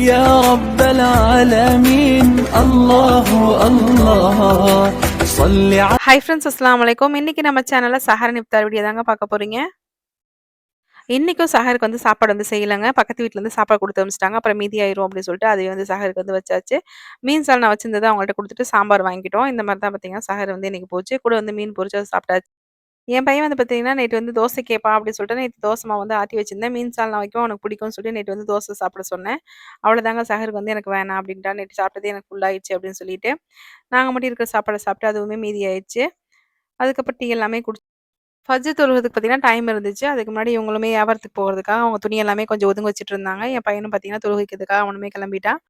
يا رب العالمين الله الله صل على hi friends, அஸ்ஸலாமு அலைக்கும். இன்னைக்கு நம்ம சேனல்ல சஹர் இஃப்தார் வீடியோ தாங்க பார்க்க போறீங்க. இன்னைக்கும் சஹருக்கு வந்து சாப்பாடு வந்து செய்யலைங்க. பக்கத்து வீட்ல இருந்து சாப்பாடு குடுத்து அனுப்பிச்சுட்டாங்க. அப்புறம் மீதி ஆயிரும் அப்படின்னு சொல்லிட்டு அதையும் வந்து சஹருக்கு வந்து வச்சாச்சு. மீன் சால்னா வச்சிருந்தத அவங்கள்ட்ட குடுத்துட்டு சாம்பார் வாங்கிட்டோம். இந்த மாதிரி தான் பார்த்தீங்கன்னா சஹர் வந்து இன்னைக்கு போச்சு. கூட வந்து மீன் பொரிச்சு அத சாப்பிட்டாச்சு. என் பையன் வந்து பார்த்தீங்கன்னா, நேத்து வந்து தோசை கேட்பான் அப்படின்னு சொல்லிட்டு நேத்து தோசை மாவு வந்து ஆட்டி வச்சிருந்தேன். மீன் சால்னா வைக்கவும் அவனுக்கு பிடிக்கும்னு சொல்லி நேத்து வந்து தோசை சாப்பிட சொன்னேன். அவ்வளோதாங்க சஹருக்கு வந்து எனக்கு வேணாம் அப்படின்ட்டான். நேத்து சாப்பிட்டதே எனக்கு ஃபுல் ஆயிடுச்சு அப்படின்னு சொல்லிட்டு, நாங்க மட்டும் இருக்கிற சாப்பாட சாப்பிட்டு அதுவுமே மீதி ஆயிடுச்சு. அதுக்கப்புறம் டீ எல்லாமே ஃபஜ்ர் தொழுவதுக்கு பார்த்தீங்கன்னா, டைம் இருந்துச்சு. அதுக்கு முன்னாடி இவங்களுமே வியாபாரத்துக்கு போறதுக்காக அவங்க துணி எல்லாமே கொஞ்சம் ஒதுங்க வச்சுட்டு இருந்தாங்க. என் பையனும் பார்த்தீங்கன்னா, தொழுக வைக்கிறதுக்காக அவனுமே கிளம்பிட்டான்.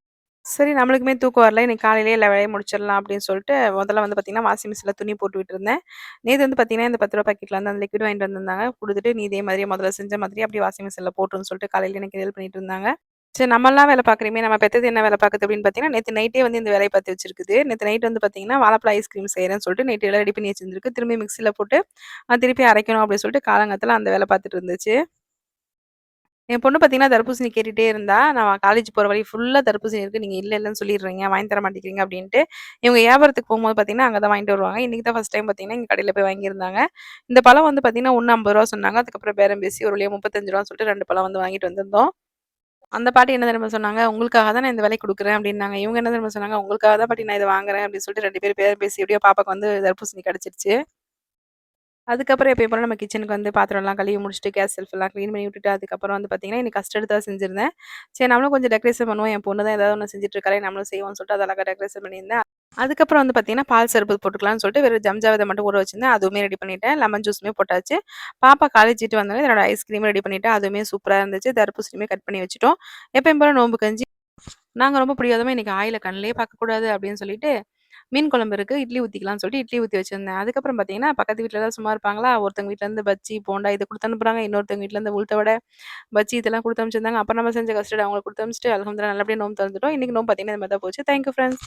சரி நம்மளுக்குமே தூக்கம் வரல. இன்னைக்கு காலையிலேயே எல்லா வேலையும் முடிச்சிடலாம் அப்படின்னு சொல்லிட்டு, முதல்ல வந்து பார்த்தீங்கன்னா, வாஷிங் மிஷின்ல துணி போட்டு விட்டுருந்தேன். நேத்து வந்து பார்த்தீங்கன்னா, இந்த ரூ. 10 பாக்கெட்ல வந்து அந்த லிக்விட் வாங்கிட்டு வந்திருந்தாங்க. குடுத்துட்டு, "நீ இதே மாதிரியே முதல்ல செஞ்ச மாதிரியே அப்படியே வாஷிங் மிஷின்ல போட்டுருன்னு" சொல்லிட்டு காலையில எனக்கு ஹெல்ப் பண்ணிட்டு இருந்தாங்க. சரி நம்மலாம் வேலை பார்க்குறோமே, நம்ம பெத்தது என்ன வேலை பார்க்குது அப்படின்னு பார்த்தீங்கன்னா, நேத்து நைட்டே வந்து இந்த வேலைய பார்த்து வச்சிருக்குது. நேத்து நைட் வந்து பார்த்தீங்கன்னா, வாழைப்பழ ஐஸ்கிரீம் செய்றேன்னு சொல்லிட்டு நைட்டு எல்லாம் ரெடி பண்ணி வச்சிருந்திருக்கு. திரும்பி மிக்ஸில போட்டு திருப்பி அரைக்கணும் அப்படின்னு சொல்லிட்டு காலங்காத்தால அந்த வேலை பார்த்துட்டு இருந்துச்சு. என் பொண்ணு பார்த்தீங்கன்னா, தர்பூசணி கேட்டுட்டே இருந்தா. நான் காலேஜ் போற வழி ஃபுல்லா தர்பூசணி இருக்கு. நீங்க இல்ல இல்லன்னு சொல்லிடுறீங்க. வாங்கி தர மாட்டேங்கிறீங்க அப்டின்ட்டு. இவங்க வியாபாரத்துக்கு போம்போது பார்த்தீங்கன்னா, அங்க தான் வாங்கிட்டு வருவாங்க. இன்னைக்கு தான் ஃபர்ஸ்ட் டைம் பார்த்தீங்கன்னா, எங்க கடையில போய் வாங்கியிருந்தாங்க. இந்த பழம் வந்து பார்த்தீங்கன்னா, ஒண்ணு ரூ. 50 சொன்னாங்க. அதுக்கப்புறம் பேரம் பேசி ஒரு வழியா ரூ. 35 சொல்லிட்டு 2 பழம் வந்து வாங்கிட்டு வந்திருந்தோம். அந்த பாட்டி என்ன தெரியுமா சொன்னாங்க, "உங்களுக்காக தான் நான் இந்த விலைக்கு குடுக்குறேன்" அப்டின்னாங்க. இவங்க என்ன தெரியுமா சொன்னாங்க, "உங்களுக்காக தான் பாட்டி நான் இத வாங்குறேன்" அப்டின்னு சொல்லிட்டு 2 பேரும் பேரம் பேசி எப்படியோ பாப்பாக்கு வந்து தர்பூசணி கிடைச்சிருச்சு. அதுக்கப்புறம் எப்பயும் போல நம்ம கிச்சனுக்கு வந்து பாத்திரம்லாம் கழுவி முடிச்சுட்டு, கேஸ் செல்ஃப்லாம் கிளீன் பண்ணி விட்டுட்டு, அதுக்கப்புறம் வந்து பார்த்தீங்கன்னா, இன்னைக்கு கஸ்டர்ட் தான் செஞ்சிருந்தேன். சரி நம்மளும் கொஞ்சம் டெக்கரேஷன் பண்ணுவோம். என் பொண்ணு தான் ஏதாவது ஒண்ணு செஞ்சுட்டு இருக்காளே, நம்மளும் செய்வோம்னு சொல்லிட்டு, அத அழகா டெக்கரேஷன் பண்ணியிருந்தேன். அதுக்கப்புறம் வந்து பார்த்தீங்கன்னா, பால் சர்பத் போட்டுக்கலாம்னு சொல்லிட்டு, வெறும் ஜம்ஜாவத மட்டும் ஊற வச்சிருந்தேன். அதுவுமே ரெடி பண்ணிட்டேன். லெமன் ஜூஸுமே போட்டாச்சு. பாப்பா காலேஜ் விட்டு வந்தோனே, என்னோட ஐஸ்கிரீமும் ரெடி பண்ணிட்டேன். அதுவுமே சூப்பரா இருந்துச்சு. தர்பூசணியுமே கட் பண்ணி வச்சுட்டோம். எப்பயும் போல நோம்பு கஞ்சி நாங்க ரொம்ப பிடிவாதமா இன்னைக்கு ஆயில கண்லயே பார்க்கக்கூடாது அப்படின்னு சொல்லிட்டு, மீன் குழம்பு இருக்கு. இட்லி ஊத்திக்கலாம்னு சொல்லிட்டு இட்லி ஊத்தி வச்சிருந்தேன். அதுக்கப்புறம் பார்த்தீங்கன்னா, பக்கத்து வீட்லலாம் சும்மா இருப்பாங்களா, ஒருத்தவங்க வீட்லருந்து பஜ்ஜி, போண்டா இது குடுத்து அனுப்புறாங்க. இன்னொருத்தவங்க வீட்லருந்து உளுத்த வடை, பஜ்ஜி இதெல்லாம் குடுத்து அனுப்பிச்சிருந்தாங்க. அப்புறம் நம்ம செஞ்ச கஸ்டர்ட் அவங்களுக்கு குடுத்து அனுப்பிச்சுட்டு, அல்ஹம்துலில்லாஹ் நல்லபடியா நோம்பு தொறந்துட்டோம். இன்னைக்கு நோம்பு பார்த்தீங்கன்னா, இந்த மாரி தான் போச்சு. Thank you friends.